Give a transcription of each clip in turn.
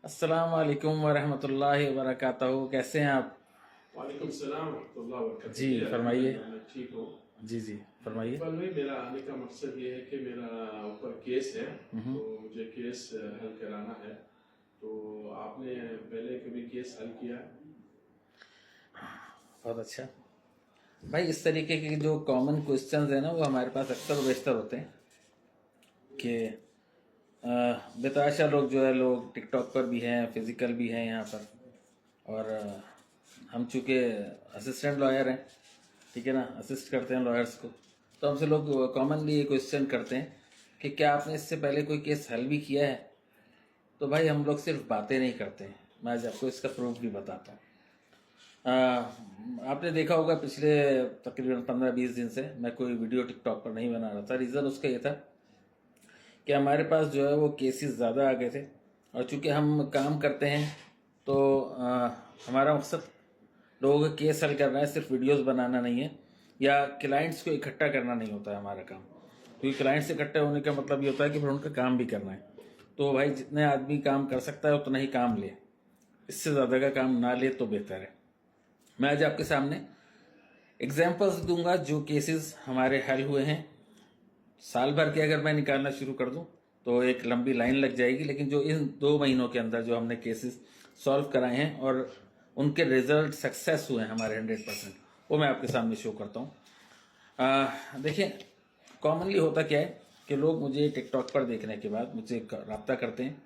अस्सलाम वालेकुम वरहमतुल्लाहि वबरकातुहू। कैसे हैं आप? वालेकुम सलाम वरहमतुल्लाहि वबरकातुहू। जी फरमाइए। अल्हम्दुलिल्लाह मैं ठीक हूँ। जी जी फरमाइए। इकबाल भाई, मेरा आने का मकसद ये है कि मेरा ऊपर केस है, तो मुझे केस हल कराना है। तो आपने पहले कभी केस हल किया? बहुत अच्छा भाई। इस तरीके के जो कॉमन क्वेश्चंस हैं ना, वो हमारे पास अक्सर बेशतर होते हैं कि बेतहाशा लोग जो है, लोग टिकटॉक पर भी हैं, फिज़िकल भी हैं यहाँ पर। और हम चूँकि असिस्टेंट लॉयर हैं, ठीक है ना, असिस्ट करते हैं लॉयर्स को, तो हमसे लोग कॉमनली ये क्वेश्चन करते हैं कि क्या आपने इससे पहले कोई केस हल भी किया है। तो भाई हम लोग सिर्फ बातें नहीं करते हैं, मैं आज आपको इसका प्रूफ भी बताता हूँ। आपने देखा होगा पिछले तकरीबन 15-20 दिन से मैं कोई वीडियो टिकटॉक पर नहीं बना रहा था। रीज़न उसका ये था कि हमारे पास जो है वो केसेस ज़्यादा आ गए थे, और चूंकि हम काम करते हैं तो हमारा मकसद लोगों का केस हल करना है, सिर्फ वीडियोस बनाना नहीं है, या क्लाइंट्स को इकट्ठा करना नहीं होता है हमारा काम। क्योंकि क्लाइंट्स इकट्ठे होने का मतलब ये होता है कि फिर उनका काम भी करना है। तो भाई जितने आदमी काम कर सकता है उतना ही काम ले, इससे ज़्यादा का काम ना ले तो बेहतर है। मैं आज आपके सामने एग्जाम्पल्स दूंगा जो केसेस हमारे हल हुए हैं। साल भर के अगर मैं निकालना शुरू कर दूं तो एक लंबी लाइन लग जाएगी, लेकिन जो इन 2 महीनों के अंदर जो हमने केसेस सॉल्व कराए हैं और उनके रिजल्ट सक्सेस हुए हैं हमारे 100%, वो मैं आपके सामने शो करता हूँ। देखिए, कॉमनली होता क्या है कि लोग मुझे टिकटॉक पर देखने के बाद मुझसे रब्ता करते हैं।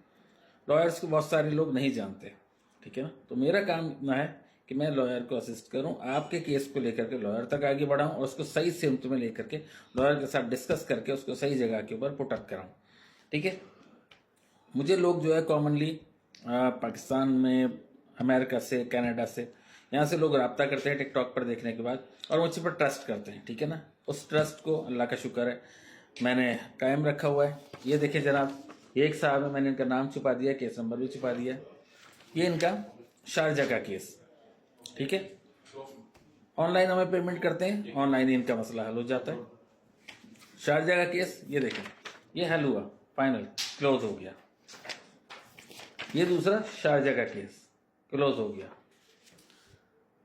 लॉयर्स को बहुत सारे लोग नहीं जानते, ठीक है ना। तो मेरा काम इतना है कि मैं लॉयर को असिस्ट करूं, आपके केस को लेकर के लॉयर तक आगे बढ़ाऊं और उसको सही सिमत में लेकर के लॉयर के साथ डिस्कस करके उसको सही जगह के ऊपर पुट अप कराऊं, ठीक है। मुझे लोग जो है कॉमनली पाकिस्तान में, अमेरिका से, कनाडा से, यहाँ से लोग रब्ता करते हैं टिकटॉक पर देखने के बाद, और मुझे पर ट्रस्ट करते हैं, ठीक है ना। उस ट्रस्ट को अल्लाह का शुक्र है मैंने कायम रखा हुआ है। ये देखिए जनाब, ये एक साहब है, मैंने इनका नाम छुपा दिया, केस नंबर भी छुपा दिया। ये इनका शारजा का केस, ठीक है। ऑनलाइन हमें पेमेंट करते हैं, ऑनलाइन ही इनका मसला हल हो जाता है। शारजा का केस ये देखें, ये हल हुआ, फाइनल क्लोज हो गया। ये दूसरा शारजा का केस क्लोज हो गया।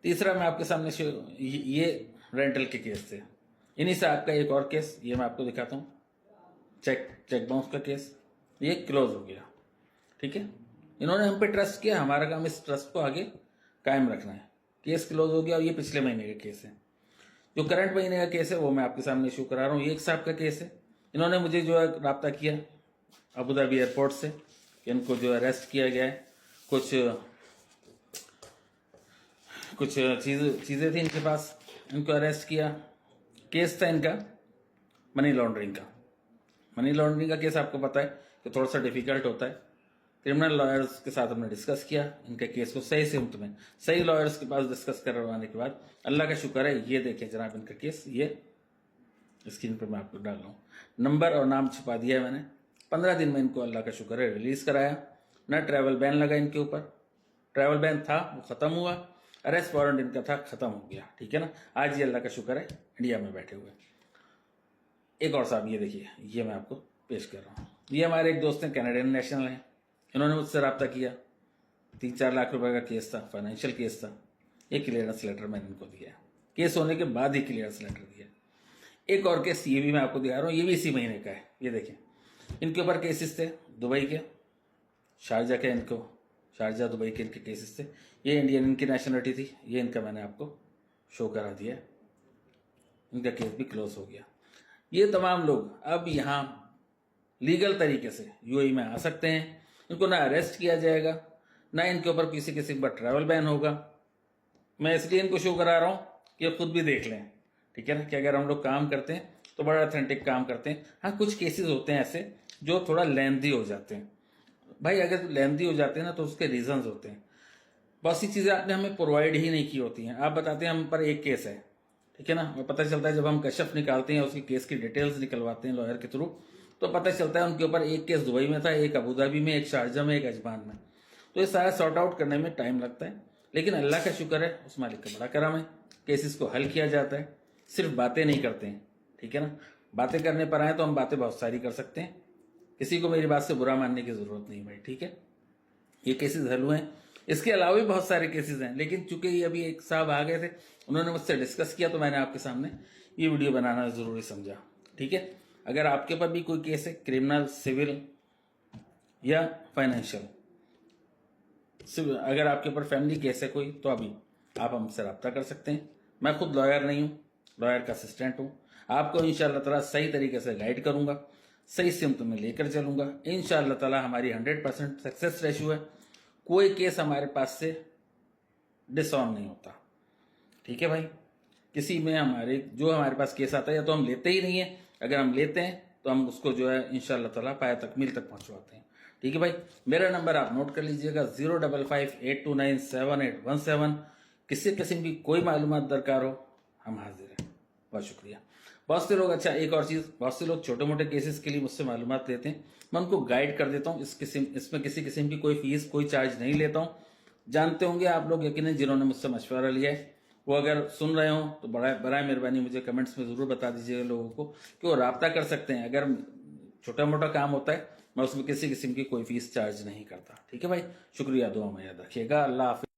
तीसरा मैं आपके सामने ये रेंटल के केस थे। इन्हीं से आपका एक और केस, ये मैं आपको दिखाता हूँ, चेक बाउंस का केस, ये क्लोज हो गया, ठीक है। इन्होंने हम पे ट्रस्ट किया, हमारा काम इस ट्रस्ट को आगे कायम रखना है। केस क्लोज हो गया, और ये पिछले महीने का केस है। जो करंट महीने का केस है वो मैं आपके सामने शो करा रहा हूँ। ये एक साहब का केस है, इन्होंने मुझे जो है रब्ता किया अबू धाबी एयरपोर्ट से, इनको जो अरेस्ट किया गया है। कुछ चीज़ें थी इनके पास, इनको अरेस्ट किया। केस था इनका मनी लॉन्ड्रिंग का। मनी लॉन्ड्रिंग का केस आपको पता है कि थोड़ा सा डिफिकल्ट होता है। क्रिमिनल लॉयर्स के साथ हमने डिस्कस किया इनके केस को सही सिमत में, सही लॉयर्स के पास डिस्कस करवाने के बाद अल्लाह का शुक्र है, ये देखें जनाब इनका केस, ये स्क्रीन पर मैं आपको डाल रहा हूँ। नंबर और नाम छुपा दिया है मैंने। 15 दिन में इनको अल्लाह का शुक्र है रिलीज कराया। ना ट्रैवल बैन लगा इनके ऊपर, ट्रैवल बैन था वो ख़त्म हुआ, अरेस्ट वारंट इनका था ख़त्म हो गया, ठीक है ना। आज ये अल्लाह का शुक्र है इंडिया में बैठे हुए। एक और साहब ये देखिए, ये मैं आपको पेश कर रहा हूँ। ये हमारे एक दोस्त हैं, कैनेडियन नेशनल हैं, इन्होंने मुझसे रब्ता किया। 3-4 लाख रुपए का केस था, फाइनेंशियल केस था। एक क्लियरेंस लेटर मैंने इनको दिया, केस होने के बाद ही क्लियरेंस लेटर दिया। एक और केस ये भी मैं आपको दिखा रहा हूँ, ये भी इसी महीने का है। ये देखें, इनके ऊपर केसेस थे दुबई के, शारजा के, इनको शारजा दुबई के इनके केसेस थे। ये इंडियन इनकी नेशनलिटी थी, ये इनका मैंने आपको शो करा दिया। इनका केस भी क्लोज हो गया। ये तमाम लोग अब यहाँ लीगल तरीके से यूएई में आ सकते हैं। इनको ना अरेस्ट किया जाएगा, ना इनके ऊपर किसी किस्म का ट्रैवल बैन होगा। मैं इसलिए इनको शो करा रहा हूँ कि खुद भी देख लें, ठीक है ना, कि अगर हम लोग काम करते हैं तो बड़ा ऑथेंटिक काम करते हैं। हाँ, कुछ केसेस होते हैं ऐसे जो थोड़ा लेंथी हो जाते हैं। भाई अगर लेंथी हो जाते हैं ना तो उसके रीजंस होते हैं। बहुत सी चीज़ें आपने हमें प्रोवाइड ही नहीं की होती हैं। आप बताते हैं हम पर एक केस है, ठीक है ना, और पता चलता है जब हम कशफ निकालते हैं, उसकी केस की डिटेल्स निकलवाते हैं लॉयर के थ्रू, तो पता चलता है उनके ऊपर एक केस दुबई में था, एक अबू धाबी में, एक शारजा में, एक अजमान में। तो ये सारा सॉर्ट आउट करने में टाइम लगता है, लेकिन अल्लाह का शुक्र है, उस मालिक का बड़ा करम है, केसेस को हल किया जाता है। सिर्फ बातें नहीं करते हैं, ठीक है ना। बातें करने पर आए तो हम बातें बहुत सारी कर सकते हैं, किसी को मेरी बात से बुरा मानने की ज़रूरत नहीं भाई, ठीक है। ये केसेस हल हुए हैं। इसके अलावा भी बहुत सारे केसेस हैं, लेकिन चूंकि ये अभी एक साहब आ गए थे, उन्होंने मुझसे डिस्कस किया, तो मैंने आपके सामने ये वीडियो बनाना ज़रूरी समझा। ठीक है, अगर आपके पास भी कोई केस है, क्रिमिनल, सिविल या फाइनेंशियल, अगर आपके ऊपर फैमिली केस है कोई, तो अभी आप हमसे रब्ता कर सकते हैं। मैं खुद लॉयर नहीं हूँ, लॉयर का असिस्टेंट हूँ। आपको इंशाअल्लाह ताला सही तरीके से गाइड करूँगा, सही सिम्त में लेकर चलूँगा। इंशाअल्लाह ताला हमारी 100% सक्सेस रेशियो है। कोई केस हमारे पास से डिसऑन नहीं होता। ठीक है भाई, किसी में हमारे पास केस आता है, या तो हम लेते ही नहीं है, अगर हम लेते हैं तो हम उसको जो है इंशाअल्लाह ताला पाया तकमील तक पहुंचवाते हैं। ठीक है भाई, मेरा नंबर आप नोट कर लीजिएगा 05582978817। किसी किस्म की कोई मालूमात दरकार हो, हम हाजिर हैं। बहुत शुक्रिया। बहुत से लोग, अच्छा एक और चीज़, बहुत से लोग छोटे मोटे केसेस के लिए मुझसे मालूमात लेते हैं, मैं उनको गाइड कर देता हूँ। इसमें किसी किस्म की कोई फीस, कोई चार्ज नहीं लेता हूँ। जानते होंगे आप लोग यकीनन जिन्होंने मुझसे मशवरा लिया है, वो अगर सुन रहे हो तो बराए मेहरबानी मुझे कमेंट्स में ज़रूर बता दीजिएगा लोगों को कि वो रब्ता कर सकते हैं। अगर छोटा मोटा काम होता है, मैं उसमें किसी किस्म की कोई फीस चार्ज नहीं करता। ठीक है भाई, शुक्रिया, दुआ में याद रखिएगा। अल्लाह हाफिज़।